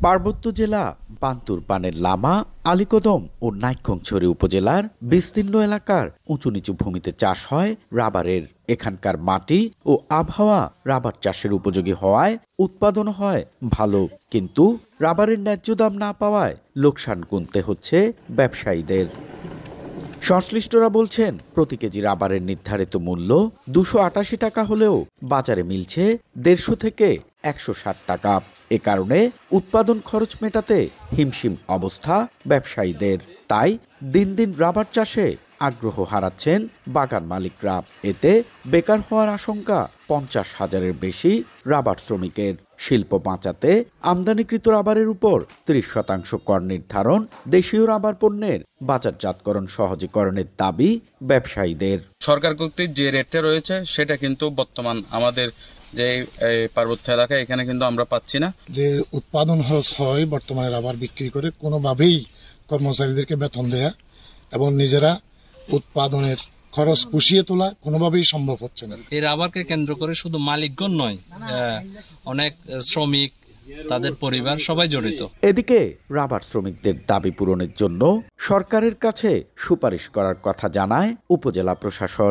পার্বত্য জেলা বান্তুরপানের লামা, আলীকদম ও নাইক্ষ্যংছড়ি উপজেলার বিস্তীর্ণ এলাকার উঁচু নিচু ভূমিতে চাষ হয় রাবারের। এখানকার মাটি ও আবহাওয়া রাবার চাষের উপযোগী হওয়ায় উৎপাদন হয় ভালো, কিন্তু রাবারের ন্যায্য দাম না পাওয়ায় লোকসান গুনতে হচ্ছে ব্যবসায়ীদের। সংশ্লিষ্টরা বলছেন, প্রতি কেজি রাবারের নির্ধারিত মূল্য 288 টাকা হলেও বাজারে মিলছে 150 থেকে 160 টাকা। এ কারণে উৎপাদন খরচ মেটাতে হিমশিম অবস্থা ব্যবসায়ীদের। তাই দিন দিন রাবার চাষে আগ্রহ হারাচ্ছেন বাগান মালিকরা। এতে বেকার হওয়ার আশঙ্কা 50,000-এর বেশি রাবার শ্রমিকের। শিল্প বাঁচাতে আমদানিকৃত রাবারের উপর 30% কর নির্ধারণ, দেশীয় রাবার পণ্যের বাজারজাতকরণ সহজীকরণের দাবি ব্যবসায়ীদের। সরকার কর্তৃক যে রেটটা রয়েছে সেটা কিন্তু বর্তমান আমাদের যে পার্বত্য এলাকায় এখানে কিন্তু আমরা পাচ্ছি না। যে উৎপাদন খরচ হয় বর্তমানে রাবার বিক্রি করে কোনোভাবেই কর্মচারীদেরকে বেতন দেয়া এবং নিজেরা উৎপাদনের খরচ পুষিয়ে তোলা কোনোভাবেই সম্ভব হচ্ছে না। এই রাবারকে কেন্দ্র করে শুধু মালিকগণ নয়, অনেক শ্রমিক, তাদের পরিবার সবাই জড়িত। এদিকে রাবার শ্রমিকদের দাবি পূরণের জন্য সরকারের কাছে সুপারিশ করার কথা জানায় উপজেলা প্রশাসন।